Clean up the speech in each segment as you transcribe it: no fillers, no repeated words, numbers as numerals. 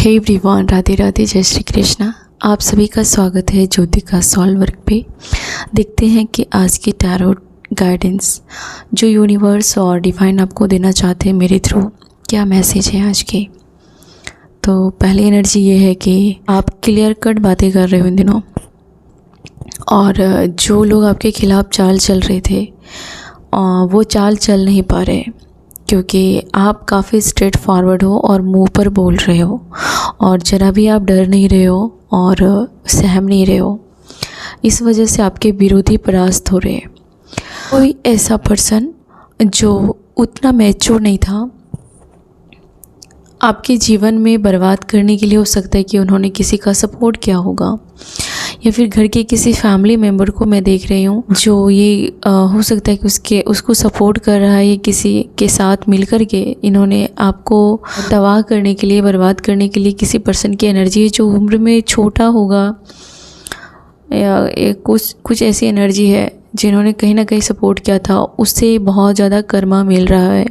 Hey everyone, Radhe Radhe, जय श्री कृष्णा। आप सभी का स्वागत है ज्योतिका सॉल्व वर्क पे। देखते हैं कि आज की टैरो गाइडेंस जो यूनिवर्स और डिवाइन आपको देना चाहते हैं मेरे थ्रू, क्या मैसेज है आज के। तो पहली एनर्जी ये है कि आप क्लियर कट बातें कर रहे हो इन दिनों, और जो लोग आपके खिलाफ चाल चल रहे थे वो चाल चल नहीं पा रहे, क्योंकि आप काफ़ी स्ट्रेट फॉरवर्ड हो और मुंह पर बोल रहे हो, और ज़रा भी आप डर नहीं रहे हो और सहम नहीं रहे हो। इस वजह से आपके विरोधी परास्त हो रहे हैं। कोई ऐसा पर्सन जो उतना मैच्योर नहीं था, आपके जीवन में बर्बाद करने के लिए, हो सकता है कि उन्होंने किसी का सपोर्ट किया होगा, या फिर घर के किसी फैमिली मेम्बर को मैं देख रही हूँ जो ये हो सकता है कि उसको सपोर्ट कर रहा है। किसी के साथ मिलकर के इन्होंने आपको तबाह करने के लिए, बर्बाद करने के लिए किसी पर्सन की एनर्जी है जो उम्र में छोटा होगा, या कुछ ऐसी एनर्जी है जिन्होंने कहीं ना कहीं सपोर्ट किया था, उससे बहुत ज़्यादा कर्मा मिल रहा है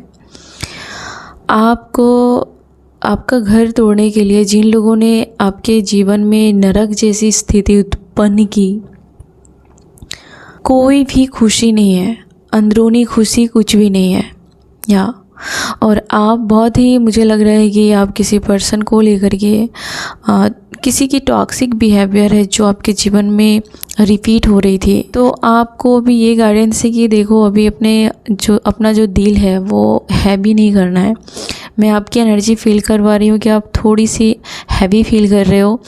आपको। आपका घर तोड़ने के लिए जिन लोगों ने आपके जीवन में नरक जैसी स्थिति उत्पन्न की, कोई भी खुशी नहीं है, अंदरूनी खुशी कुछ भी नहीं है और आप बहुत ही, मुझे लग रहा है कि आप किसी पर्सन को लेकर के किसी की टॉक्सिक बिहेवियर है जो आपके जीवन में रिपीट हो रही थी। तो आपको भी ये गाइडेंस है कि देखो, अभी अपना जो दिल है वो हैवी नहीं करना है। मैं आपकी एनर्जी फील करवा रही हूँ कि आप थोड़ी सी हैवी फील कर रहे हो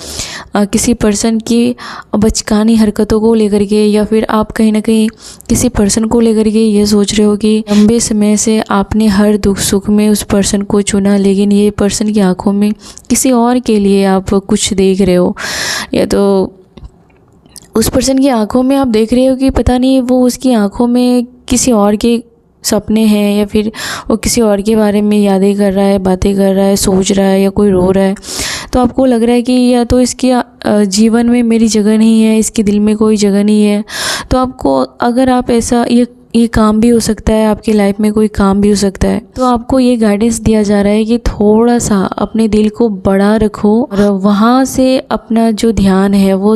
किसी पर्सन की बचकानी हरकतों को लेकर के, या फिर आप कहीं ना कहीं किसी पर्सन को लेकर के ये सोच रहे हो कि लंबे समय से आपने हर दुख सुख में उस पर्सन को चुना, लेकिन ये पर्सन की आंखों में किसी और के लिए आप कुछ देख रहे हो, या तो उस पर्सन की आंखों में आप देख रहे हो कि पता नहीं वो उसकी आंखों में किसी और के सपने हैं, या फिर वो किसी और के बारे में यादें कर रहा है, बातें कर रहा है, सोच रहा है, या कोई रो रहा है। तो आपको लग रहा है कि या तो इसके जीवन में मेरी जगह नहीं है, इसके दिल में कोई जगह नहीं है। तो आपको, अगर आप ऐसा, ये काम भी हो सकता है, आपकी लाइफ में कोई काम भी हो सकता है, तो आपको ये गाइडेंस दिया जा रहा है कि थोड़ा सा अपने दिल को बड़ा रखो, और वहाँ से अपना जो ध्यान है वो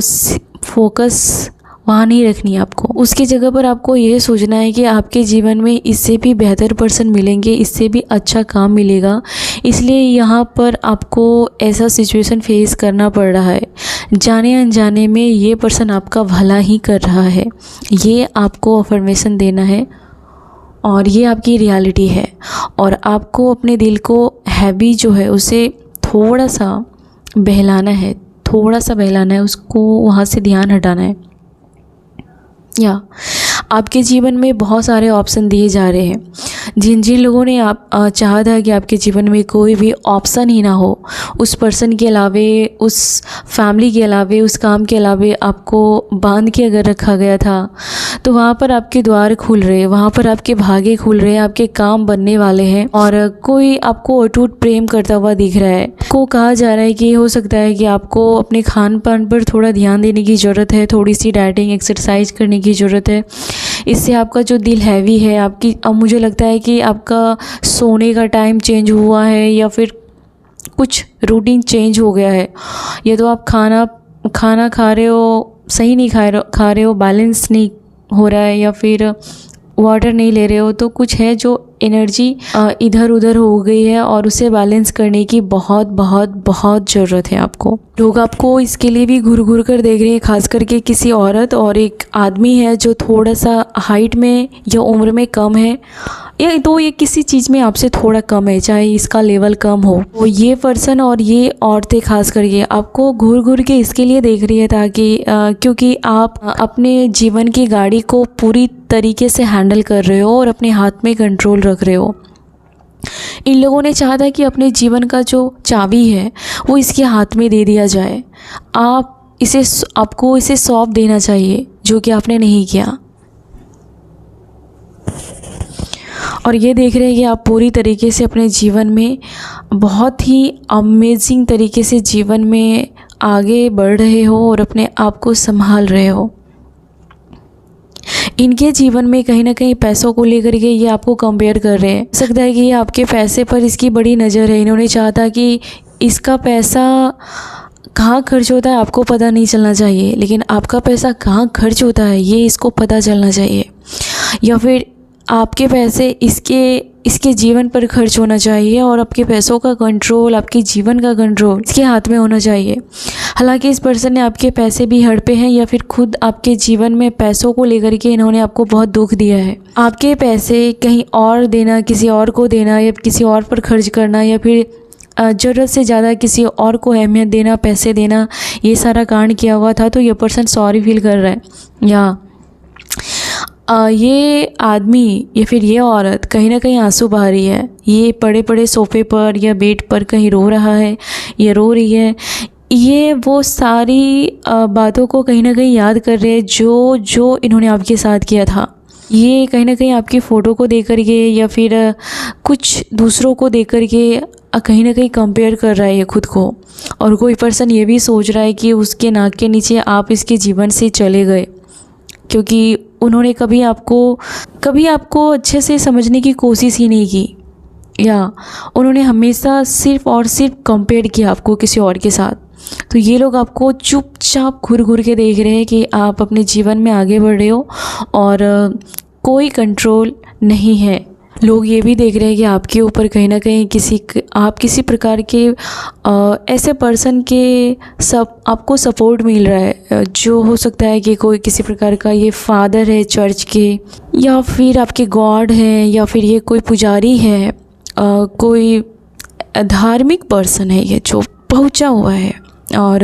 फोकस वहाँ नहीं रखनी है आपको। उसकी जगह पर आपको ये सोचना है कि आपके जीवन में इससे भी बेहतर पर्सन मिलेंगे, इससे भी अच्छा काम मिलेगा, इसलिए यहाँ पर आपको ऐसा सिचुएशन फेस करना पड़ रहा है। जाने अनजाने में ये पर्सन आपका भला ही कर रहा है, ये आपको अफर्मेशन देना है, और ये आपकी रियलिटी है। और आपको अपने दिल को हैवी जो है उसे थोड़ा सा बहलाना है, उसको वहाँ से ध्यान हटाना है। आपके जीवन में बहुत सारे ऑप्शन दिए जा रहे हैं। जिन लोगों ने चाहा था कि आपके जीवन में कोई भी ऑप्शन ही ना हो, उस पर्सन के अलावे, उस फैमिली के अलावे, उस काम के अलावे आपको बांध के अगर रखा गया था, तो वहाँ पर आपके द्वार खुल रहे हैं, वहाँ पर आपके भागे खुल रहे हैं, आपके काम बनने वाले हैं, और कोई आपको अटूट प्रेम करता हुआ दिख रहा है। को कहा जा रहा है कि हो सकता है कि आपको अपने खान पान पर थोड़ा ध्यान देने की ज़रूरत है, थोड़ी सी डाइटिंग एक्सरसाइज करने की ज़रूरत है। इससे आपका जो दिल हैवी है, अब मुझे लगता है कि आपका सोने का टाइम चेंज हुआ है, या फिर कुछ रूटीन चेंज हो गया है, या तो आप खाना खा रहे हो, सही नहीं खा रहे हो, बैलेंस नहीं हो रहा है, या फिर वाटर नहीं ले रहे हो। तो कुछ है जो एनर्जी इधर उधर हो गई है, और उसे बैलेंस करने की बहुत बहुत बहुत ज़रूरत है आपको। लोग आपको इसके लिए भी घूर घूर कर देख रहे हैं, खास करके किसी औरत और एक आदमी है जो थोड़ा सा हाइट में या उम्र में कम है, या तो ये किसी चीज़ में आपसे थोड़ा कम है, चाहे इसका लेवल कम हो। तो ये पर्सन और ये औरतें खास करके आपको घूर घूर के इसके लिए देख रही है ताकि क्योंकि आप अपने जीवन की गाड़ी को पूरी तरीके से हैंडल कर रहे हो और अपने हाथ में कंट्रोल रख रहे हो। इन लोगों ने चाहा था कि अपने जीवन का जो चाबी है वो इसके हाथ में दे दिया जाए, आपको इसे सौंप देना चाहिए, जो कि आपने नहीं किया। और ये देख रहे हैं कि आप पूरी तरीके से अपने जीवन में बहुत ही अमेजिंग तरीके से जीवन में आगे बढ़ रहे हो और अपने आप को संभाल रहे हो। इनके जीवन में कहीं ना कहीं पैसों को लेकर के ये आपको कंपेयर कर रहे हैं। हो सकता है कि ये आपके पैसे पर इसकी बड़ी नज़र है। इन्होंने चाहा था कि इसका पैसा कहाँ खर्च होता है आपको पता नहीं चलना चाहिए, लेकिन आपका पैसा कहाँ खर्च होता है ये इसको पता चलना चाहिए। या फिर आपके पैसे इसके जीवन पर खर्च होना चाहिए और आपके पैसों का कंट्रोल, आपके जीवन का कंट्रोल इसके हाथ में होना चाहिए। हालांकि इस पर्सन ने आपके पैसे भी हड़पे हैं या फिर खुद आपके जीवन में पैसों को लेकर के इन्होंने आपको बहुत दुख दिया है। आपके पैसे कहीं और देना, किसी और को देना या किसी और पर खर्च करना या फिर ज़रूरत से ज़्यादा किसी और को अहमियत देना, पैसे देना, ये सारा कांड किया हुआ था। तो ये पर्सन सॉरी फील कर रहा है या ये आदमी या फिर ये औरत कहीं ना कहीं आंसू बहा रही है। ये पड़े पड़े सोफ़े पर या बेड पर कहीं रो रहा है या रो रही है। ये वो सारी बातों को कहीं ना कहीं याद कर रहे हैं जो इन्होंने आपके साथ किया था। ये कहीं ना कहीं आपकी फ़ोटो को देख कर के या फिर कुछ दूसरों को देख कर के कहीं ना कहीं कंपेयर कर रहा है ये खुद को। और कोई पर्सन ये भी सोच रहा है कि उसके नाक के नीचे आप इसके जीवन से चले गए, क्योंकि उन्होंने कभी आपको अच्छे से समझने की कोशिश ही नहीं की या उन्होंने हमेशा सिर्फ़ और सिर्फ कंपेयर किया आपको किसी और के साथ। तो ये लोग आपको चुपचाप घूर घूर के देख रहे हैं कि आप अपने जीवन में आगे बढ़ रहे हो और कोई कंट्रोल नहीं है। लोग ये भी देख रहे हैं कि आपके ऊपर कहीं ना कहीं आप किसी प्रकार के ऐसे पर्सन के आपको सपोर्ट मिल रहा है, जो हो सकता है कि कोई किसी प्रकार का ये फादर है चर्च के, या फिर आपके गॉड हैं, या फिर ये कोई पुजारी है, कोई धार्मिक पर्सन है ये जो पहुंचा हुआ है और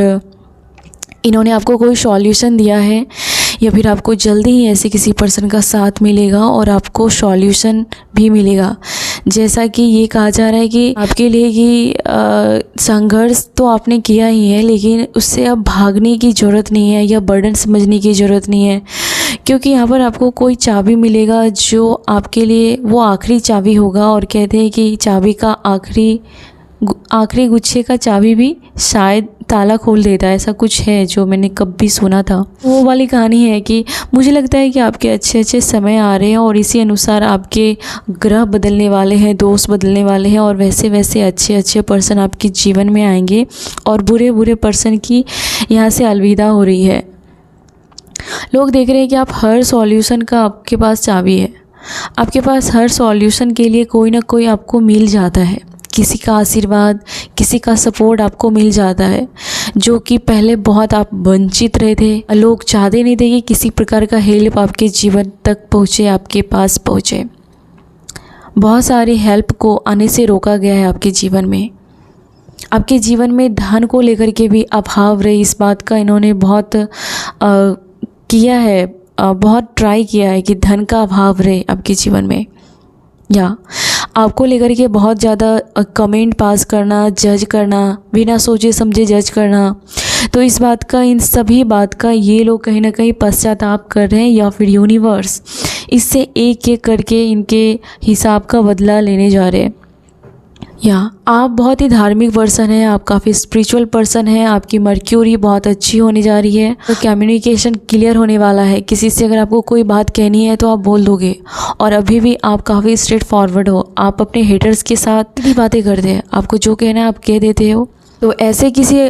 इन्होंने आपको कोई सॉल्यूशन दिया है। या फिर आपको जल्दी ही ऐसे किसी पर्सन का साथ मिलेगा और आपको सॉल्यूशन भी मिलेगा। जैसा कि ये कहा जा रहा है कि आपके लिए कि संघर्ष तो आपने किया ही है, लेकिन उससे अब भागने की ज़रूरत नहीं है या बर्डन समझने की ज़रूरत नहीं है, क्योंकि यहाँ पर आपको कोई चाबी मिलेगा जो आपके लिए वो आखिरी चाबी होगा। और कहते हैं कि चाबी का आखिरी गुच्छे का चाबी भी शायद ताला खोल देता है, ऐसा कुछ है जो मैंने कभी सुना था। वो वाली कहानी है कि मुझे लगता है कि आपके अच्छे अच्छे समय आ रहे हैं और इसी अनुसार आपके ग्रह बदलने वाले हैं, दोस्त बदलने वाले हैं और वैसे वैसे अच्छे अच्छे पर्सन आपके जीवन में आएंगे और बुरे बुरे पर्सन की यहाँ से अलविदा हो रही है। लोग देख रहे हैं कि आप हर सॉल्यूशन का आपके पास चाबी है, आपके पास हर सॉल्यूशन के लिए कोई ना कोई आपको मिल जाता है, किसी का आशीर्वाद, किसी का सपोर्ट आपको मिल जाता है, जो कि पहले बहुत आप वंचित रहे थे। लोग चाहते नहीं थे कि किसी प्रकार का हेल्प आपके जीवन तक पहुँचे, आपके पास पहुँचे। बहुत सारी हेल्प को आने से रोका गया है आपके जीवन में। आपके जीवन में धन को लेकर के भी अभाव रहे, इस बात का इन्होंने बहुत किया है, बहुत ट्राई किया है कि धन का अभाव रहे आपके जीवन में, या आपको लेकर के बहुत ज़्यादा कमेंट पास करना, जज करना, बिना सोचे समझे जज करना। तो इस बात का, इन सभी बात का ये लोग कहीं ना कहीं पश्चाताप कर रहे हैं या फिर यूनिवर्स इससे एक एक करके इनके हिसाब का बदला लेने जा रहे हैं। या आप बहुत ही धार्मिक पर्सन हैं, आप काफ़ी स्पिरिचुअल पर्सन हैं, आपकी मर्क्यूरी बहुत अच्छी होने जा रही है, तो कम्युनिकेशन क्लियर होने वाला है। किसी से अगर आपको कोई बात कहनी है तो आप बोल दोगे। और अभी भी आप काफ़ी स्ट्रेट फॉरवर्ड हो, आप अपने हेटर्स के साथ भी बातें करते हैं, आपको जो कहना है आप कह देते हो। तो ऐसे किसी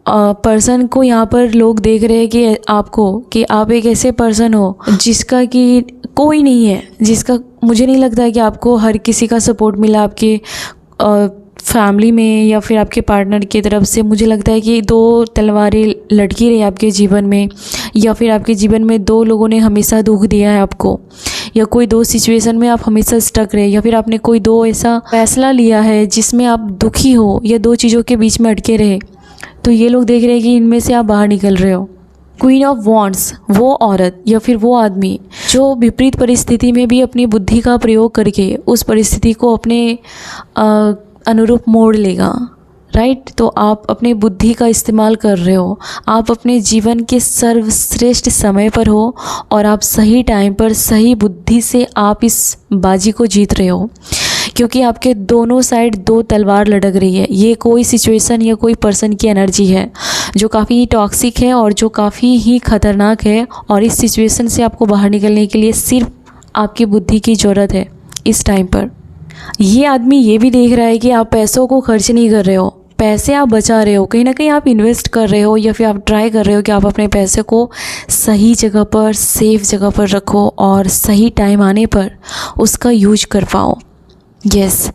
पर्सन को यहाँ पर लोग देख रहे हैं कि आपको, कि आप एक ऐसे पर्सन हो जिसका कि कोई नहीं है, जिसका मुझे नहीं लगता है कि आपको हर किसी का सपोर्ट मिला आपके फैमिली में या फिर आपके पार्टनर की तरफ से। मुझे लगता है कि दो तलवारें लटकी रही आपके जीवन में, या फिर आपके जीवन में दो लोगों ने हमेशा दुख दिया है आपको, या कोई दो सिचुएशन में आप हमेशा स्टक रहे, या फिर आपने कोई दो ऐसा फैसला लिया है जिसमें आप दुखी हो या दो चीज़ों के बीच में अटके रहे। तो ये लोग देख रहे हैं कि इनमें से आप बाहर निकल रहे हो। क्वीन ऑफ वॉन्ड्स, वो औरत या फिर वो आदमी जो विपरीत परिस्थिति में भी अपनी बुद्धि का प्रयोग करके उस परिस्थिति को अपने अनुरूप मोड़ लेगा, राइट। तो आप अपने बुद्धि का इस्तेमाल कर रहे हो, आप अपने जीवन के सर्वश्रेष्ठ समय पर हो और आप सही टाइम पर सही बुद्धि से आप इस बाजी को जीत रहे हो, क्योंकि आपके दोनों साइड दो तलवार लटक रही है। ये कोई सिचुएशन या कोई पर्सन की एनर्जी है जो काफ़ी टॉक्सिक है और जो काफ़ी ही ख़तरनाक है, और इस सिचुएशन से आपको बाहर निकलने के लिए सिर्फ आपकी बुद्धि की ज़रूरत है इस टाइम पर। ये आदमी ये भी देख रहा है कि आप पैसों को खर्च नहीं कर रहे हो, पैसे आप बचा रहे हो, कहीं ना कहीं आप इन्वेस्ट कर रहे हो, या फिर आप ट्राई कर रहे हो कि आप अपने पैसे को सही जगह पर, सेफ जगह पर रखो और सही टाइम आने पर उसका यूज कर पाओ। यस,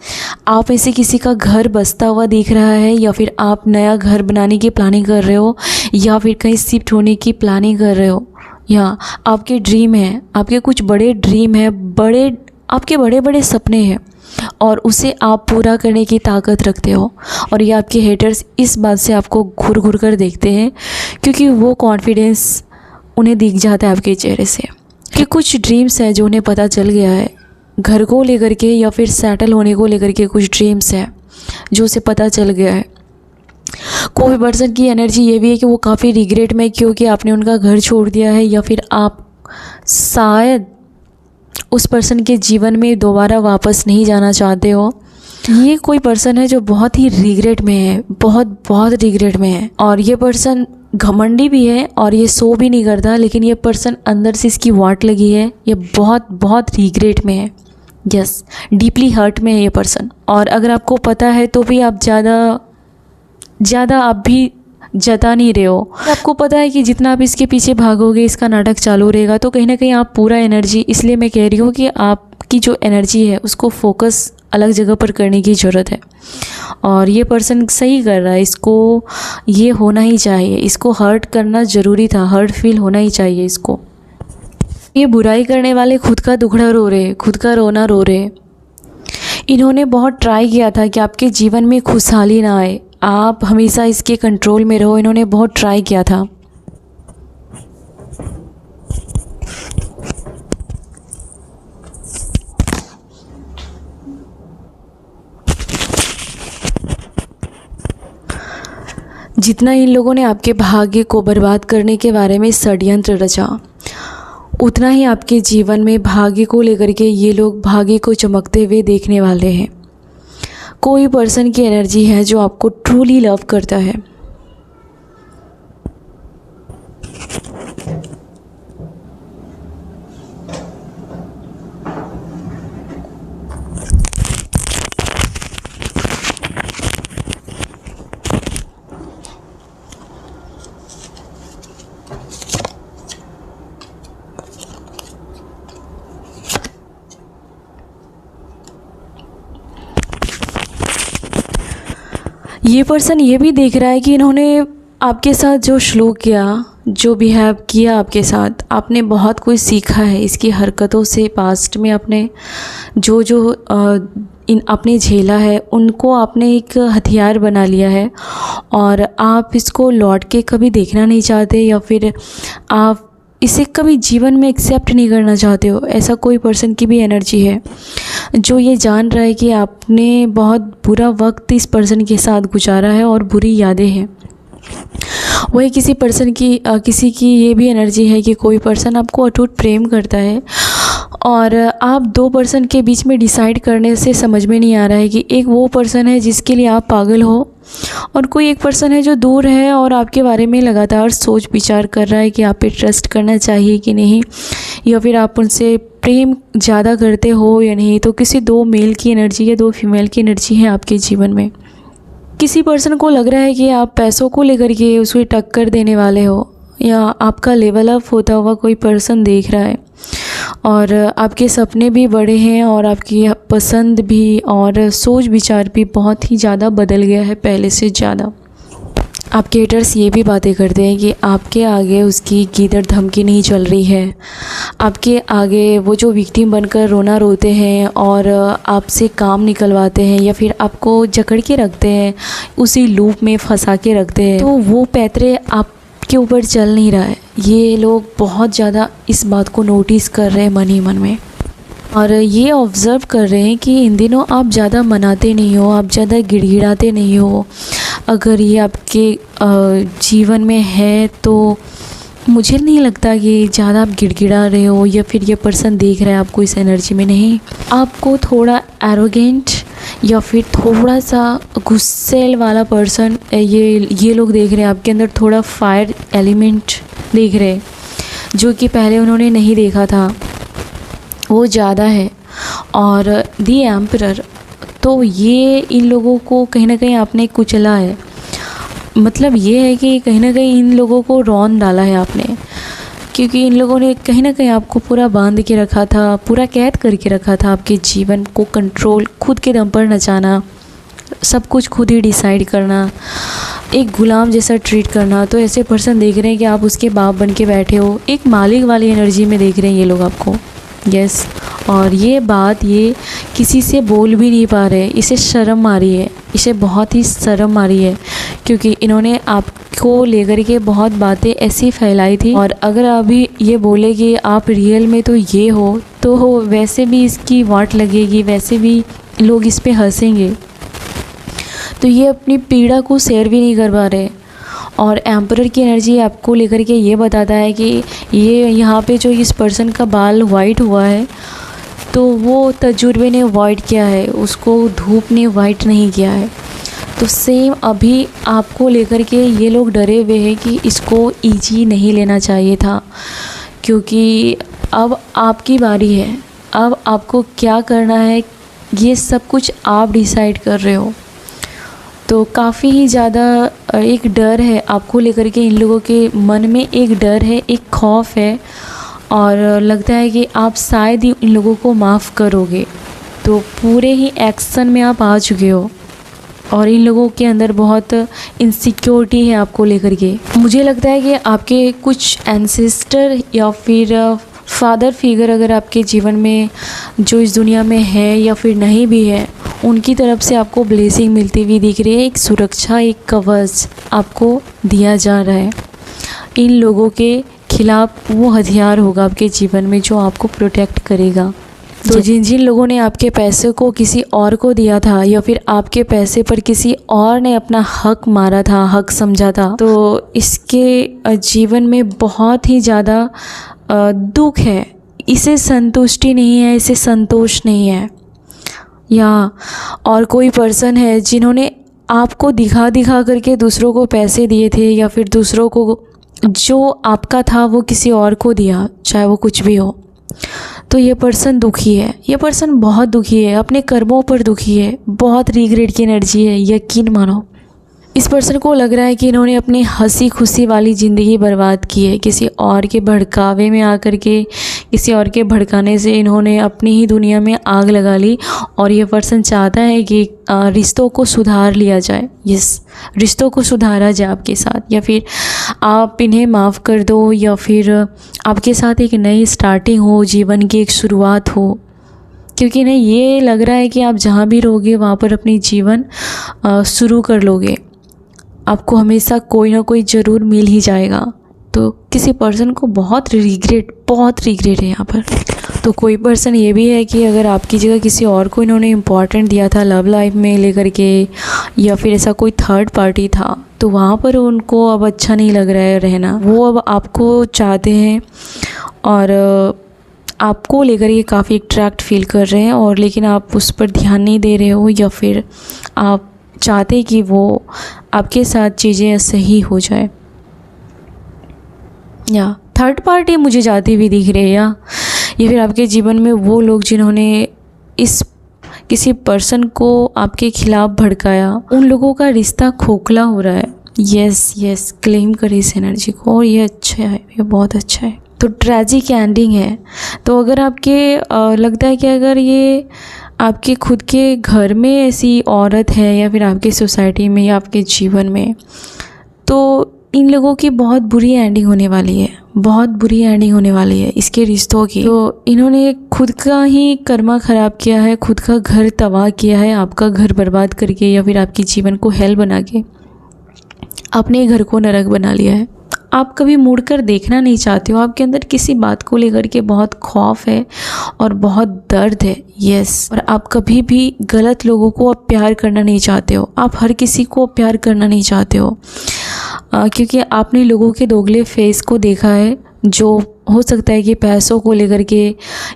आप ऐसे किसी का घर बसता हुआ दिख रहा है, या फिर आप नया घर बनाने की प्लानिंग कर रहे हो, या फिर कहीं शिफ्ट होने की प्लानिंग कर रहे हो, या आपके ड्रीम है, आपके कुछ बड़े ड्रीम है, आपके बड़े बड़े सपने हैं और उसे आप पूरा करने की ताकत रखते हो। और ये आपके हेटर्स इस बात से आपको घूर घूर कर देखते हैं, क्योंकि वो कॉन्फिडेंस उन्हें दिख जाता है आपके चेहरे से कि कुछ ड्रीम्स हैं जो उन्हें पता चल गया है, घर को लेकर के या फिर सेटल होने को लेकर के कुछ ड्रीम्स हैं जो उसे पता चल गया है। कोई पर्सन की एनर्जी ये भी है कि वो काफ़ी रिग्रेट में, क्योंकि आपने उनका घर छोड़ दिया है, या फिर आप शायद उस पर्सन के जीवन में दोबारा वापस नहीं जाना चाहते हो। ये कोई पर्सन है जो बहुत ही रिग्रेट में है, बहुत रिग्रेट में है। और ये पर्सन घमंडी भी है और ये सो भी नहीं करता, लेकिन ये पर्सन अंदर से इसकी वाट लगी है, ये बहुत रिग्रेट में है। यस, डीपली हर्ट में है ये पर्सन। और अगर आपको पता है तो भी आप ज़्यादा आप भी जता नहीं रहे हो। आपको पता है कि जितना आप इसके पीछे भागोगे इसका नाटक चालू रहेगा, तो कहीं ना कहीं आप पूरा एनर्जी, इसलिए मैं कह रही हूँ कि आपकी जो एनर्जी है उसको फोकस अलग जगह पर करने की ज़रूरत है। और ये पर्सन सही कर रहा है, इसको ये होना ही चाहिए, इसको हर्ट करना ज़रूरी था, हर्ट फील होना ही चाहिए इसको। ये बुराई करने वाले खुद का दुखड़ा रो रहे, खुद का रोना रो रहे। इन्होंने बहुत ट्राई किया था कि आपके जीवन में खुशहाली ना आए, आप हमेशा इसके कंट्रोल में रहो। इन्होंने बहुत ट्राई किया था। जितना इन लोगों ने आपके भाग्य को बर्बाद करने के बारे में षड्यंत्र रचा, उतना ही आपके जीवन में भाग्य को लेकर के ये लोग भाग्य को चमकते हुए देखने वाले हैं। कोई पर्सन की एनर्जी है जो आपको ट्रूली लव करता है। ये पर्सन ये भी देख रहा है कि इन्होंने आपके साथ जो श्लोक किया, जो बिहेव किया आपके साथ, आपने बहुत कुछ सीखा है इसकी हरकतों से। पास्ट में आपने जो आपने झेला है उनको आपने एक हथियार बना लिया है, और आप इसको लौट के कभी देखना नहीं चाहते, या फिर आप इसे कभी जीवन में एक्सेप्ट नहीं करना चाहते हो। ऐसा कोई पर्सन की भी एनर्जी है जो ये जान रहा है कि आपने बहुत बुरा वक्त इस पर्सन के साथ गुजारा है और बुरी यादें हैं। वही किसी पर्सन की किसी की ये भी एनर्जी है कि कोई पर्सन आपको अटूट प्रेम करता है, और आप दो पर्सन के बीच में डिसाइड करने से समझ में नहीं आ रहा है कि एक वो पर्सन है जिसके लिए आप पागल हो, और कोई एक पर्सन है जो दूर है और आपके बारे में लगातार सोच विचार कर रहा है कि आप पे ट्रस्ट करना चाहिए कि नहीं, या फिर आप उनसे प्रेम ज़्यादा करते हो या नहीं। तो किसी दो मेल की एनर्जी या दो फीमेल की एनर्जी है आपके जीवन में। किसी पर्सन को लग रहा है कि आप पैसों को लेकर के उसे टक्कर देने वाले हो, या आपका लेवल अप होता हुआ कोई पर्सन देख रहा है, और आपके सपने भी बड़े हैं और आपकी पसंद भी और सोच विचार भी बहुत ही ज़्यादा बदल गया है पहले से ज़्यादा। आपके हेटर्स ये भी बातें करते हैं कि आपके आगे उसकी गीदड़ धमकी नहीं चल रही है, आपके आगे वो जो विक्टिम बनकर रोना रोते हैं और आपसे काम निकलवाते हैं, या फिर आपको जकड़ के रखते हैं, उसी लूप में फंसा के रखते हैं, तो वो पैतरे आपके ऊपर चल नहीं रहा है। ये लोग बहुत ज़्यादा इस बात को नोटिस कर रहे हैं मन ही मन में, और ये ऑब्ज़र्व कर रहे हैं कि इन दिनों आप ज़्यादा मनाते नहीं हो, आप ज़्यादा गिड़गिड़ाते नहीं हो। अगर ये आपके जीवन में है तो मुझे नहीं लगता कि ज़्यादा आप गिड़गिड़ा रहे हो, या फिर ये पर्सन देख रहा है आपको इस एनर्जी में। नहीं, आपको थोड़ा एरोगेंट या फिर थोड़ा सा गुस्सेल वाला पर्सन ये लोग देख रहे हैं। आपके अंदर थोड़ा फायर एलिमेंट देख रहे हैं, जो कि पहले उन्होंने नहीं देखा था, वो ज़्यादा है। और दी एम्परर, तो ये इन लोगों को कहीं ना कहीं आपने कुचला है। मतलब ये है कि कहीं ना कहीं इन लोगों को रौंद डाला है आपने, क्योंकि इन लोगों ने कहीं ना कहीं आपको पूरा बांध के रखा था, पूरा कैद करके रखा था। आपके जीवन को कंट्रोल खुद के दम पर नचाना, सब कुछ खुद ही डिसाइड करना, एक गुलाम जैसा ट्रीट करना। तो ऐसे पर्सन देख रहे हैं कि आप उसके बाप बन के बैठे हो, एक मालिक वाली एनर्जी में देख रहे हैं ये लोग आपको। यस, और ये बात ये किसी से बोल भी नहीं पा रहे, इसे शर्म आ रही है, इसे बहुत ही शर्म आ रही है, क्योंकि इन्होंने आपको लेकर के बहुत बातें ऐसी फैलाई थी। और अगर अभी ये बोले कि आप रियल में तो ये हो, तो वैसे भी इसकी वाट लगेगी, वैसे भी लोग इस पे हंसेंगे। तो ये अपनी पीड़ा को शेयर भी नहीं कर पा रहे। और एम्परर की एनर्जी आपको लेकर के ये बताता है कि ये यहाँ पे जो इस पर्सन का बाल वाइट हुआ है, तो वो तजुर्बे ने वाइट किया है, उसको धूप ने वाइट नहीं किया है। तो सेम अभी आपको लेकर के ये लोग डरे हुए हैं कि इसको ईजी नहीं लेना चाहिए था, क्योंकि अब आपकी बारी है। अब आपको क्या करना है ये सब कुछ आप डिसाइड कर रहे हो। तो काफ़ी ही ज़्यादा एक डर है आपको लेकर के, इन लोगों के मन में एक डर है, एक खौफ है, और लगता है कि आप शायद ही इन लोगों को माफ़ करोगे। तो पूरे ही एक्शन में आप आ चुके हो और इन लोगों के अंदर बहुत इनसिक्योरिटी है आपको लेकर के। मुझे लगता है कि आपके कुछ एंसेस्टर या फिर फादर फिगर अगर आपके जीवन में जो इस दुनिया में है या फिर नहीं भी है, उनकी तरफ से आपको ब्लेसिंग मिलती हुई दिख रही है। एक सुरक्षा, एक कवच आपको दिया जा रहा है। इन लोगों के खिलाफ वो हथियार होगा आपके जीवन में जो आपको प्रोटेक्ट करेगा। तो जिन जिन लोगों ने आपके पैसे को किसी और को दिया था, या फिर आपके पैसे पर किसी और ने अपना हक मारा था, हक समझा था, तो इसके जीवन में बहुत ही ज़्यादा दुख है। इसे संतुष्टि नहीं है, इसे संतोष नहीं है। या और कोई पर्सन है जिन्होंने आपको दिखा दिखा करके दूसरों को पैसे दिए थे, या फिर दूसरों को जो आपका था वो किसी और को दिया, चाहे वो कुछ भी हो। तो ये पर्सन दुखी है, ये पर्सन बहुत दुखी है, अपने कर्मों पर दुखी है, बहुत रिग्रेट की एनर्जी है। यकीन मानो इस पर्सन को लग रहा है कि इन्होंने अपनी हंसी खुशी वाली ज़िंदगी बर्बाद की है, किसी और के भड़कावे में आकर के, किसी और के भड़काने से इन्होंने अपनी ही दुनिया में आग लगा ली। और ये पर्सन चाहता है कि रिश्तों को सुधार लिया जाए, रिश्तों को सुधारा जाए आपके साथ, या फिर आप इन्हें माफ़ कर दो, या फिर आपके साथ एक नई स्टार्टिंग हो, जीवन की एक शुरुआत हो। क्योंकि इन्हें ये लग रहा है कि आप जहाँ भी रहोगे वहाँ पर अपनी जीवन शुरू कर लोगे, आपको हमेशा कोई ना कोई ज़रूर मिल ही जाएगा। तो किसी पर्सन को बहुत रिग्रेट है यहाँ पर। तो कोई पर्सन ये भी है कि अगर आपकी जगह किसी और को इन्होंने इम्पोर्टेंट दिया था लव लाइफ में लेकर के, या फिर ऐसा कोई थर्ड पार्टी था, तो वहाँ पर उनको अब अच्छा नहीं लग रहा है रहना। वो अब आपको चाहते हैं और आपको लेकर ये काफ़ी अट्रैक्ट फील कर रहे हैं, और लेकिन आप उस पर ध्यान नहीं दे रहे हो, या फिर आप चाहते कि वो आपके साथ चीज़ें सही हो जाए। या थर्ड पार्टी मुझे जाती हुई दिख रही है, या फिर आपके जीवन में वो लोग जिन्होंने इस किसी पर्सन को आपके खिलाफ भड़काया, उन लोगों का रिश्ता खोखला हो रहा है। यस, क्लेम करें इस एनर्जी को, और ये अच्छा है, ये बहुत अच्छा है। तो ट्रेजिक एंडिंग है। तो अगर आपके लगता है कि अगर ये आपके खुद के घर में ऐसी औरत है, या फिर आपकी सोसाइटी में, या आपके जीवन में, तो इन लोगों की बहुत बुरी एंडिंग होने वाली है, बहुत बुरी एंडिंग होने वाली है इसके रिश्तों की। तो इन्होंने खुद का ही कर्मा ख़राब किया है, खुद का घर तबाह किया है, आपका घर बर्बाद करके, या फिर आपके जीवन को हेल बना के अपने घर को नरक बना लिया है। आप कभी मुड़कर देखना नहीं चाहते हो, आपके अंदर किसी बात को लेकर के बहुत खौफ है और बहुत दर्द है। यस, और आप कभी भी गलत लोगों को आप प्यार करना नहीं चाहते हो, आप हर किसी को प्यार करना नहीं चाहते हो, क्योंकि आपने लोगों के दोगले फेस को देखा है, जो हो सकता है कि पैसों को लेकर के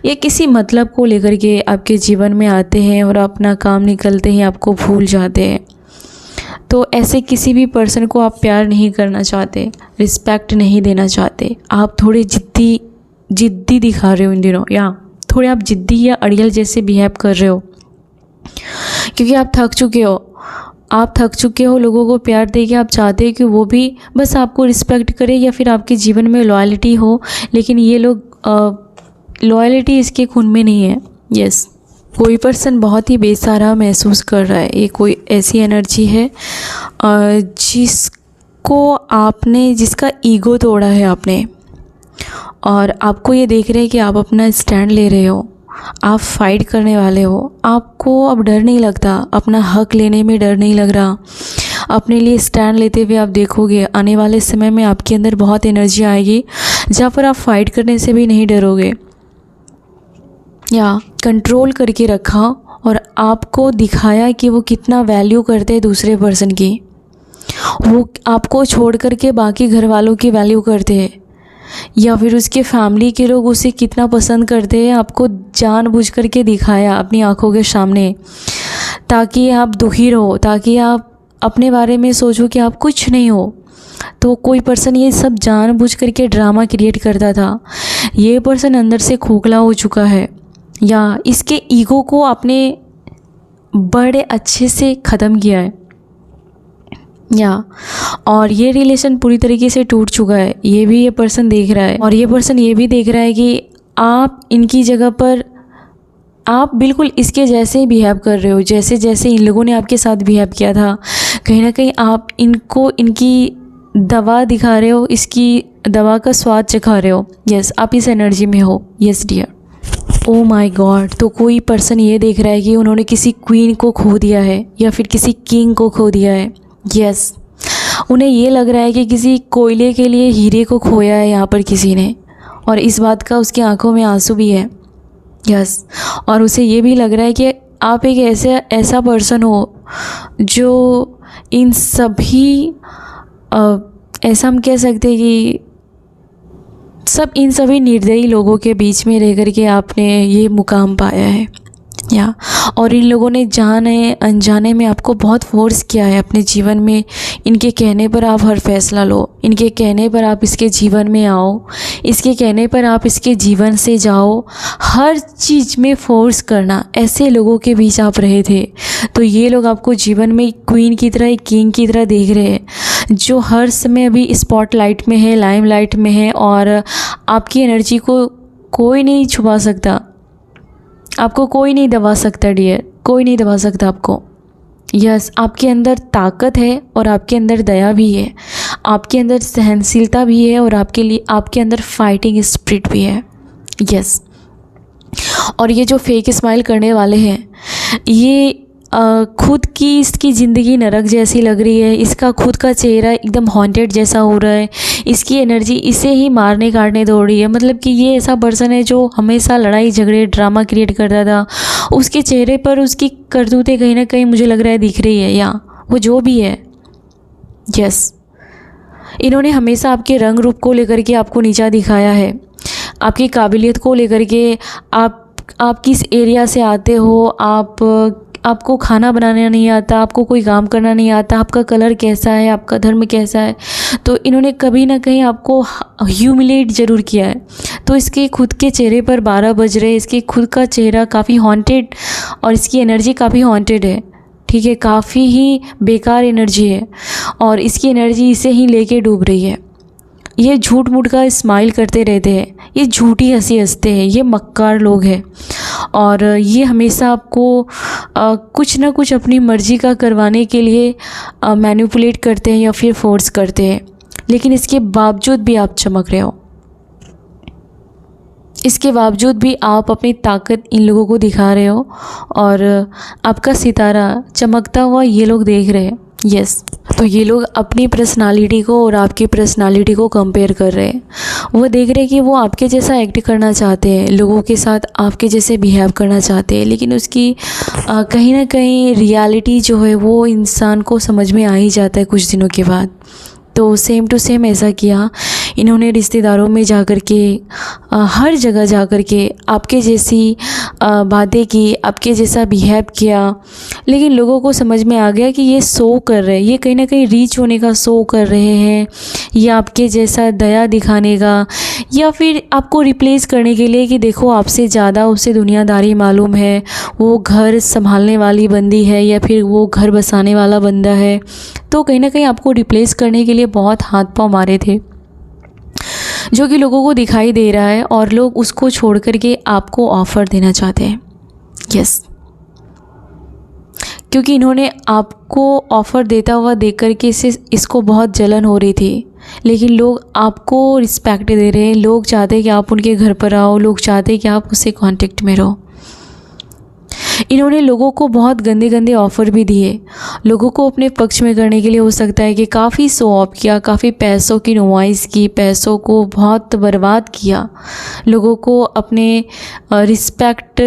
या किसी मतलब को लेकर के आपके जीवन में आते हैं और अपना काम निकलते हैं, आपको भूल जाते हैं। तो ऐसे किसी भी पर्सन को आप प्यार नहीं करना चाहते, रिस्पेक्ट नहीं देना चाहते। आप थोड़े जिद्दी दिखा रहे हो इन दिनों, या थोड़े आप जिद्दी या अड़ियल जैसे बिहेव कर रहे हो, क्योंकि आप थक चुके हो, आप थक चुके हो लोगों को प्यार दे के। आप चाहते हो कि वो भी बस आपको रिस्पेक्ट करे या फिर आपके जीवन में लॉयल्टी हो, लेकिन ये लोग लॉयल्टी इसके खून में नहीं है। यस, कोई पर्सन बहुत ही बेसहारा महसूस कर रहा है। ये कोई ऐसी एनर्जी है जिसको आपने, जिसका ईगो तोड़ा है आपने, और आपको ये देख रहे हैं कि आप अपना स्टैंड ले रहे हो, आप फाइट करने वाले हो। आपको अब डर नहीं लगता, अपना हक लेने में डर नहीं लग रहा। अपने लिए स्टैंड लेते हुए आप देखोगे आने वाले समय में आपके अंदर बहुत एनर्जी आएगी जहाँ पर आप फाइट करने से भी नहीं डरोगे, या कंट्रोल करके रखा और आपको दिखाया कि वो कितना वैल्यू करते हैं दूसरे पर्सन की। वो आपको छोड़ करके बाकी घर वालों की वैल्यू करते हैं, या फिर उसके फैमिली के लोग उसे कितना पसंद करते हैं, आपको जानबूझ करके दिखाया अपनी आंखों के सामने, ताकि आप दुखी रहो, ताकि आप अपने बारे में सोचो कि आप कुछ नहीं हो। तो कोई पर्सन ये सब जानबूझ करके ड्रामा क्रिएट करता था। ये पर्सन अंदर से खोखला हो चुका है, या इसके ईगो को आपने बड़े अच्छे से ख़त्म किया है, या और ये रिलेशन पूरी तरीके से टूट चुका है। ये भी ये पर्सन देख रहा है, और ये पर्सन ये भी देख रहा है कि आप इनकी जगह पर आप बिल्कुल इसके जैसे ही बिहेव कर रहे हो, जैसे जैसे इन लोगों ने आपके साथ बिहेव किया था। कहीं ना कहीं आप इनको इनकी दवा दिखा रहे हो, इसकी दवा का स्वाद चखा रहे हो। यस, आप इस एनर्जी में हो। Yes dear. Oh my god, तो कोई पर्सन ये देख रहा है कि उन्होंने किसी क्वीन को खो दिया है या फिर किसी किंग को खो दिया है। यस, उन्हें ये लग रहा है कि किसी कोयले के लिए हीरे को खोया है यहाँ पर किसी ने, और इस बात का उसकी आंखों में आंसू भी है। यस, और उसे ये भी लग रहा है कि आप एक ऐसा पर्सन हो जो इन सभी ऐसा हम कह सकते हैं कि इन सभी निर्दयी लोगों के बीच में रह कर के आपने ये मुकाम पाया है, या और इन लोगों ने जाने अनजाने में आपको बहुत फोर्स किया है अपने जीवन में। इनके कहने पर आप हर फैसला लो, इनके कहने पर आप इसके जीवन में आओ, इसके कहने पर आप इसके जीवन से जाओ, हर चीज़ में फोर्स करना। ऐसे लोगों के बीच आप रहे थे, तो ये लोग आपको जीवन में क्वीन की तरह, एक किंग की तरह देख रहे हैं, जो हर समय अभी स्पॉटलाइट में है, लाइमलाइट में है, और आपकी एनर्जी को कोई नहीं छुपा सकता, आपको कोई नहीं दबा सकता डियर, कोई नहीं दबा सकता आपको। यस, आपके अंदर ताकत है और आपके अंदर दया भी है, आपके अंदर सहनशीलता भी है, और आपके अंदर फाइटिंग स्पिरिट भी है। यस, और ये जो फेक स्माइल करने वाले हैं, ये खुद की इसकी ज़िंदगी नरक जैसी लग रही है, इसका खुद का चेहरा एकदम हॉन्टेड जैसा हो रहा है, इसकी एनर्जी इसे ही मारने काटने दौड़ रही है। मतलब कि ये ऐसा पर्सन है जो हमेशा लड़ाई झगड़े ड्रामा क्रिएट करता था, उसके चेहरे पर उसकी करतूतें कहीं ना कहीं मुझे लग रहा है दिख रही है, या वो जो भी है। यस, इन्होंने हमेशा आपके रंग रूप को लेकर के आपको नीचा दिखाया है, आपकी काबिलियत को लेकर के, आप किस एरिया से आते हो, आपको खाना बनाना नहीं आता, आपको कोई काम करना नहीं आता, आपका कलर कैसा है, आपका धर्म कैसा है, तो इन्होंने कभी ना कहीं आपको ह्यूमिलेट ज़रूर किया है। तो इसके खुद के चेहरे पर 12 बज रहे, इसके खुद का चेहरा काफ़ी हॉन्टेड, और इसकी एनर्जी काफ़ी हॉन्टेड है। ठीक है, काफ़ी ही बेकार एनर्जी है, और इसकी एनर्जी इसे ही लेके डूब रही है। ये झूठ मूठ का स्माइल करते रहते हैं, ये झूठी हंसी हंसते हैं, ये मक्कार लोग हैं, और ये हमेशा आपको कुछ ना कुछ अपनी मर्ज़ी का करवाने के लिए मैनिपुलेट करते हैं या फिर फोर्स करते हैं। लेकिन इसके बावजूद भी आप चमक रहे हो, इसके बावजूद भी आप अपनी ताकत इन लोगों को दिखा रहे हो, और आपका सितारा चमकता हुआ ये लोग देख रहे हैं। यस, तो ये लोग अपनी पर्सनालिटी को और आपकी पर्सनालिटी को कंपेयर कर रहे हैं। वो देख रहे हैं कि वो आपके जैसा एक्ट करना चाहते हैं, लोगों के साथ आपके जैसे बिहेव करना चाहते हैं, लेकिन उसकी कहीं ना कहीं रियलिटी जो है वो इंसान को समझ में आ ही जाता है कुछ दिनों के बाद। तो सेम टू सेम ऐसा किया इन्होंने रिश्तेदारों में जा कर के हर जगह जा कर के आपके जैसी बातें की, आपके जैसा बिहेव किया, लेकिन लोगों को समझ में आ गया कि ये शो कर रहे हैं, ये कहीं ना कहीं रीच होने का शो कर रहे हैं, या आपके जैसा दया दिखाने का, या फिर आपको रिप्लेस करने के लिए कि देखो आपसे ज़्यादा उसे दुनियादारी मालूम है, वो घर संभालने वाली बंदी है या फिर वो घर बसाने वाला बंदा है। तो कहीं ना कहीं आपको रिप्लेस करने के लिए बहुत हाथ पांव मारे थे, जो कि लोगों को दिखाई दे रहा है, और लोग उसको छोड़ कर के आपको ऑफ़र देना चाहते हैं। यस, क्योंकि इन्होंने आपको ऑफ़र देता हुआ देख कर के इसको बहुत जलन हो रही थी, लेकिन लोग आपको रिस्पेक्ट दे रहे हैं, लोग चाहते हैं कि आप उनके घर पर आओ, लोग चाहते हैं कि आप उससे कांटेक्ट में रहो। इन्होंने लोगों को बहुत गंदे गंदे ऑफ़र भी दिए, लोगों को अपने पक्ष में करने के लिए। हो सकता है कि काफ़ी शो ऑफ किया, काफ़ी पैसों की नुमाइश की, पैसों को बहुत बर्बाद किया, लोगों को अपने रिस्पेक्ट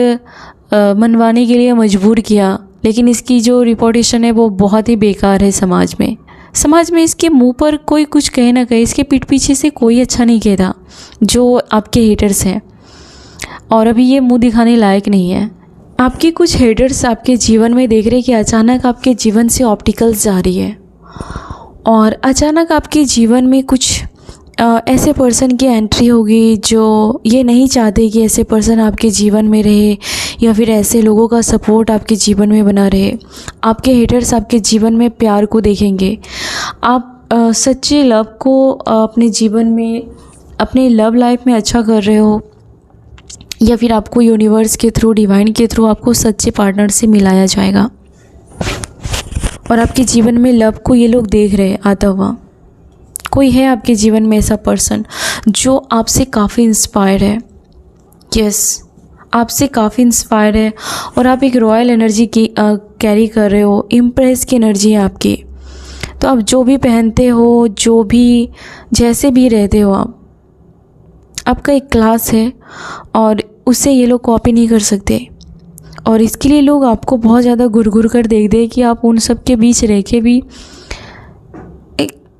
मनवाने के लिए मजबूर किया, लेकिन इसकी जो रिपोर्टेशन है वो बहुत ही बेकार है समाज में। समाज में इसके मुंह पर कोई कुछ कहे ना कहे, इसके पीठ पीछे से कोई अच्छा नहीं कहता, जो आपके हेटर्स हैं, और अभी ये मुंह दिखाने लायक नहीं है। आपके कुछ हेटर्स आपके जीवन में देख रहे कि अचानक आपके जीवन से ऑप्टिकल्स जा रही है, और अचानक आपके जीवन में कुछ ऐसे पर्सन की एंट्री होगी जो ये नहीं चाहते कि ऐसे पर्सन आपके जीवन में रहे, या फिर ऐसे लोगों का सपोर्ट आपके जीवन में बना रहे। आपके हेटर्स आपके जीवन में प्यार को देखेंगे, आप सच्चे लव को अपने जीवन में, अपने लव लाइफ में अच्छा कर रहे हो, या फिर आपको यूनिवर्स के थ्रू, डिवाइन के थ्रू आपको सच्चे पार्टनर से मिलाया जाएगा, और आपके जीवन में लव को ये लोग देख रहे आता हुआ। कोई है आपके जीवन में ऐसा पर्सन जो आपसे काफ़ी इंस्पायर है। यस, आपसे काफ़ी इंस्पायर है, और आप एक रॉयल एनर्जी की कैरी कर रहे हो, इम्प्रेस की एनर्जी है आपकी। तो आप जो भी पहनते हो, जो भी जैसे भी रहते हो, आपका एक क्लास है, और उससे ये लोग कॉपी नहीं कर सकते, और इसके लिए लोग आपको बहुत ज़्यादा घुर कर देख दे कि आप उन सब के बीच रह के भी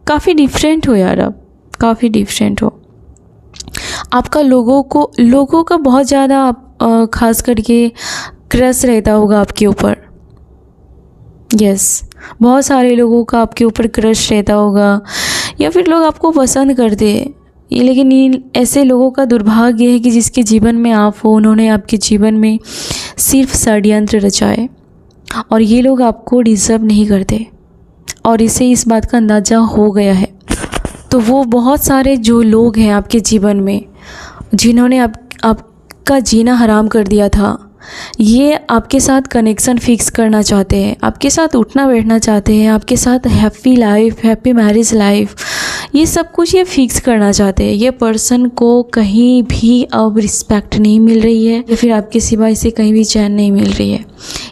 काफ़ी डिफरेंट हो यार, आप काफ़ी डिफरेंट हो। आपका लोगों का बहुत ज़्यादा खास करके क्रश रहता होगा आपके ऊपर। यस, बहुत सारे लोगों का आपके ऊपर क्रश रहता होगा, या फिर लोग आपको पसंद करते हैं, लेकिन इन ऐसे लोगों का दुर्भाग्य है कि जिसके जीवन में आप हो, उन्होंने आपके जीवन में सिर्फ षड्यंत्र रचाए, और ये लोग आपको डिज़र्व नहीं करते, और इसे इस बात का अंदाज़ा हो गया है। तो वो बहुत सारे जो लोग हैं आपके जीवन में, जिन्होंने आपका जीना हराम कर दिया था, ये आपके साथ कनेक्शन फिक्स करना चाहते हैं, आपके साथ उठना बैठना चाहते हैं, आपके साथ happy life, happy marriage life, ये सब कुछ ये फिक्स करना चाहते हैं। ये पर्सन को कहीं भी अब रिस्पेक्ट नहीं मिल रही है, या फिर आपके सिवा इसे कहीं भी चैन नहीं मिल रही है।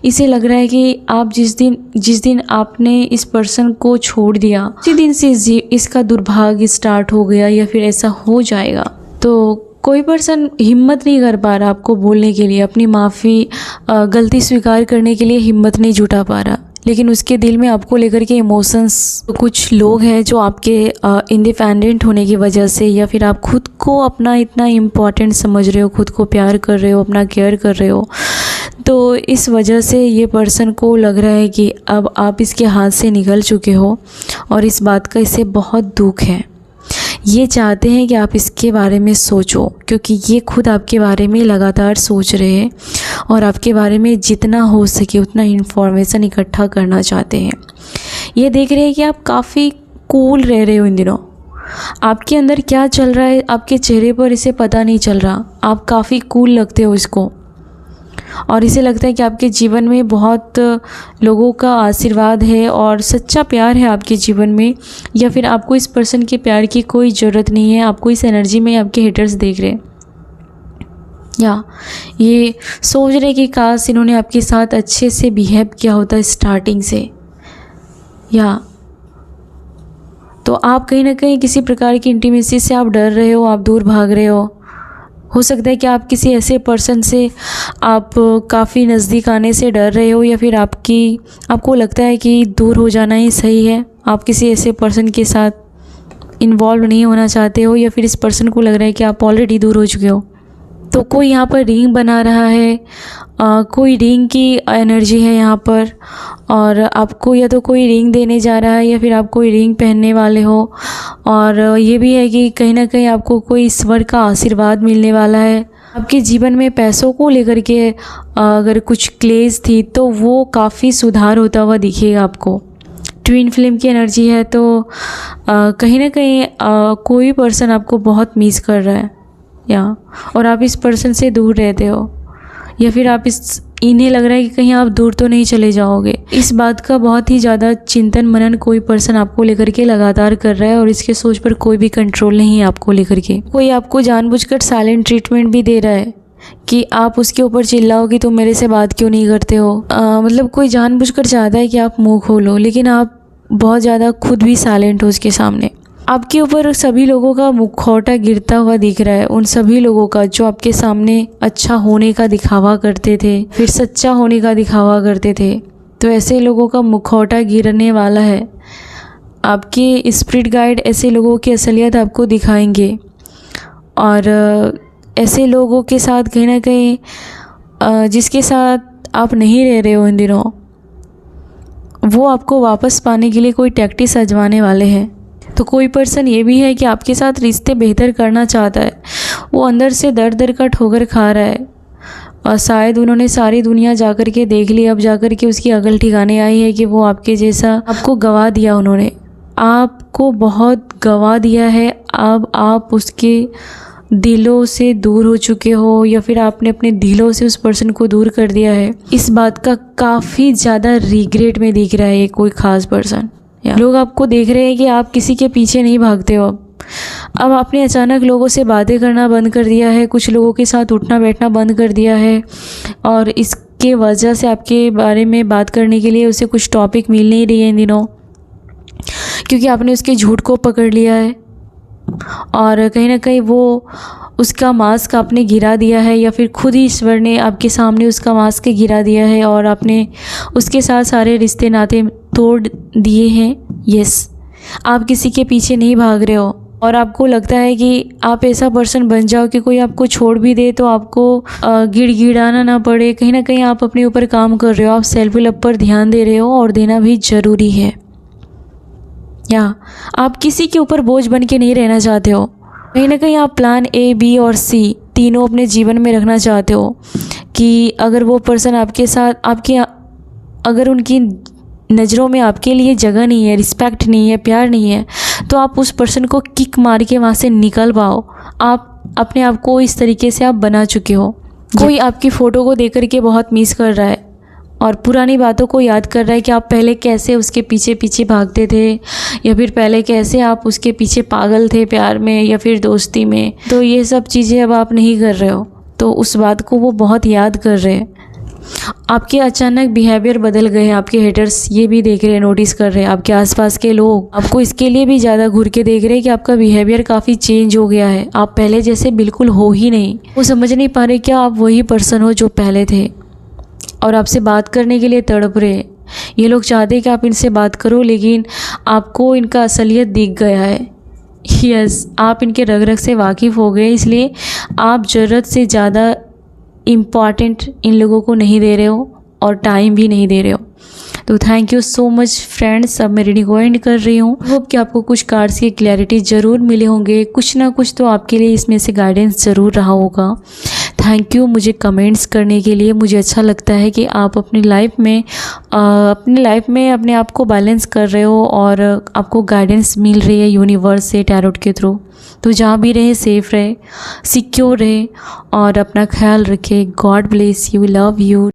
इसे लग रहा है कि आप जिस दिन आपने इस पर्सन को छोड़ दिया, उसी दिन से इसका दुर्भाग्य स्टार्ट हो गया, या फिर ऐसा हो जाएगा। तो कोई पर्सन हिम्मत नहीं कर पा रहा आपको बोलने के लिए, अपनी माफ़ी, गलती स्वीकार करने के लिए हिम्मत नहीं जुटा पा रहा, लेकिन उसके दिल में आपको लेकर के इमोशंस। कुछ लोग हैं जो आपके इंडिपेंडेंट होने की वजह से, या फिर आप खुद को अपना इतना इम्पॉर्टेंट समझ रहे हो, खुद को प्यार कर रहे हो, अपना केयर कर रहे हो, तो इस वजह से ये पर्सन को लग रहा है कि अब आप इसके हाथ से निकल चुके हो, और इस बात का इसे बहुत दुख है। ये चाहते हैं कि आप इसके बारे में सोचो, क्योंकि ये खुद आपके बारे में लगातार सोच रहे हैं, और आपके बारे में जितना हो सके उतना इन्फॉर्मेशन इकट्ठा करना चाहते हैं। ये देख रहे हैं कि आप काफ़ी कूल रह रहे हो इन दिनों, आपके अंदर क्या चल रहा है आपके चेहरे पर इसे पता नहीं चल रहा, आप काफ़ी कूल लगते हो इसको, और इसे लगता है कि आपके जीवन में बहुत लोगों का आशीर्वाद है और सच्चा प्यार है आपके जीवन में, या फिर आपको इस पर्सन के प्यार की कोई ज़रूरत नहीं है। आपको इस एनर्जी में आपके हेटर्स देख रहे हैं, या ये सोच रहे कि काश इन्होंने आपके साथ अच्छे से बिहेव किया होता स्टार्टिंग से, या तो आप कहीं ना कहीं किसी प्रकार की इंटीमेसी से आप डर रहे हो, आप दूर भाग रहे हो सकता है कि आप किसी ऐसे पर्सन से आप काफ़ी नज़दीक आने से डर रहे हो, या फिर आपको लगता है कि दूर हो जाना ही सही है। आप किसी ऐसे पर्सन के साथ इन्वॉल्व नहीं होना चाहते हो, या फिर इस पर्सन को लग रहा है कि आप ऑलरेडी दूर हो चुके हो। तो कोई यहाँ पर रिंग बना रहा है, कोई रिंग की एनर्जी है यहाँ पर, और आपको या तो कोई रिंग देने जा रहा है या फिर आप कोई रिंग पहनने वाले हो। और ये भी है कि कहीं ना कहीं आपको कोई ईश्वर का आशीर्वाद मिलने वाला है। आपके जीवन में पैसों को लेकर के अगर कुछ क्लेश थी तो वो काफ़ी सुधार होता हुआ दिखेगा आपको। ट्विन फ्लेम की एनर्जी है, तो कहीं ना कहीं कोई पर्सन आपको बहुत मिस कर रहा है, और आप इस पर्सन से दूर रहते हो, या फिर आप इन्हें लग रहा है कि कहीं आप दूर तो नहीं चले जाओगे। इस बात का बहुत ही ज़्यादा चिंतन मनन कोई पर्सन आपको लेकर के लगातार कर रहा है, और इसके सोच पर कोई भी कंट्रोल नहीं है आपको लेकर के। कोई आपको जानबूझकर साइलेंट ट्रीटमेंट भी दे रहा है कि आप उसके ऊपर चिल्लाओगे तो मेरे से बात क्यों नहीं करते हो। मतलब कोई जानबूझकर चाहता है कि आप मुँह खोलो, लेकिन आप बहुत ज़्यादा खुद भी साइलेंट हो उसके सामने। आपके ऊपर सभी लोगों का मुखौटा गिरता हुआ दिख रहा है, उन सभी लोगों का जो आपके सामने अच्छा होने का दिखावा करते थे, फिर सच्चा होने का दिखावा करते थे। तो ऐसे लोगों का मुखौटा गिरने वाला है। आपके स्पिरिट गाइड ऐसे लोगों की असलियत आपको दिखाएंगे, और ऐसे लोगों के साथ कहीं ना कहीं जिसके साथ आप नहीं रह रहे हो इन दिनों, वो आपको वापस पाने के लिए कोई टैक्टिस आजमाने वाले हैं। तो कोई पर्सन ये भी है कि आपके साथ रिश्ते बेहतर करना चाहता है, वो अंदर से दर दर का ठोकर खा रहा है, और शायद उन्होंने सारी दुनिया जाकर के देख ली, अब जाकर के उसकी अकल ठिकाने आई है कि वो आपके जैसा आपको गवा दिया, उन्होंने आपको बहुत गवा दिया है। अब आप उसके दिलों से दूर हो चुके हो, या फिर आपने अपने दिलों से उस पर्सन को दूर कर दिया है। इस बात का काफ़ी ज़्यादा रिग्रेट में दिख रहा है ये कोई ख़ास पर्सन। लोग आपको देख रहे हैं कि आप किसी के पीछे नहीं भागते हो। अब आपने अचानक लोगों से बातें करना बंद कर दिया है, कुछ लोगों के साथ उठना बैठना बंद कर दिया है, और इसके वजह से आपके बारे में बात करने के लिए उसे कुछ टॉपिक मिल नहीं रही है इन दिनों, क्योंकि आपने उसके झूठ को पकड़ लिया है, और कहीं ना कहीं वो उसका मास्क आपने गिरा दिया है, या फिर खुद ही ईश्वर ने आपके सामने उसका मास्क गिरा दिया है, और आपने उसके साथ सारे रिश्ते नाते तोड़ दिए हैं। यस, आप किसी के पीछे नहीं भाग रहे हो, और आपको लगता है कि आप ऐसा पर्सन बन जाओ कि कोई आपको छोड़ भी दे तो आपको गिड़गिड़ाना ना पड़े। कहीं ना कहीं आप अपने ऊपर काम कर रहे हो, आप सेल्फ लव पर ध्यान दे रहे हो, और देना भी ज़रूरी है। या आप किसी के ऊपर बोझ बन के नहीं रहना चाहते हो। कहीं ना कहीं आप प्लान ए, बी और सी तीनों अपने जीवन में रखना चाहते हो, कि अगर वो पर्सन आपके साथ अगर उनकी नज़रों में आपके लिए जगह नहीं है, रिस्पेक्ट नहीं है, प्यार नहीं है, तो आप उस पर्सन को किक मार के वहाँ से निकल पाओ। आप अपने आप को इस तरीके से आप बना चुके हो। कोई आपकी फ़ोटो को देख कर के बहुत मिस कर रहा है, और पुरानी बातों को याद कर रहा है कि आप पहले कैसे उसके पीछे पीछे भागते थे, या फिर पहले कैसे आप उसके पीछे पागल थे प्यार में या फिर दोस्ती में। तो ये सब चीज़ें अब आप नहीं कर रहे हो, तो उस बात को वो बहुत याद कर रहे हैं। आपके अचानक बिहेवियर बदल गए हैं, आपके हेटर्स ये भी देख रहे हैं, नोटिस कर रहे हैं। आपके आसपास के लोग आपको इसके लिए भी ज़्यादा घूर के देख रहे हैं कि आपका बिहेवियर काफ़ी चेंज हो गया है, आप पहले जैसे बिल्कुल हो ही नहीं। वो समझ नहीं पा रहे क्या आप वही पर्सन हो जो पहले थे, और आपसे बात करने के लिए तड़प रहे हैं। ये लोग चाहते हैं कि आप इनसे बात करो, लेकिन आपको इनका असलियत दिख गया है। यस, आप इनके रग रग से वाकिफ़ हो गए, इसलिए आप ज़रूरत से ज़्यादा इम्पॉर्टेंट इन लोगों को नहीं दे रहे हो, और टाइम भी नहीं दे रहे हो। तो thank you so much friends. अब मैं रीडिंग को एंड कर रही हूँ। होप कि आपको कुछ कार्ड्स की क्लैरिटी ज़रूर मिले होंगे, कुछ ना कुछ तो आपके लिए इसमें से गाइडेंस ज़रूर रहा होगा। थैंक यू मुझे कमेंट्स करने के लिए। मुझे अच्छा लगता है कि आप अपनी लाइफ में अपने आप को बैलेंस कर रहे हो, और आपको गाइडेंस मिल रही है यूनिवर्स से, टैरोट के थ्रू। तो जहाँ भी रहे सेफ रहे, सिक्योर रहे, और अपना ख्याल रखें। God bless you, love you.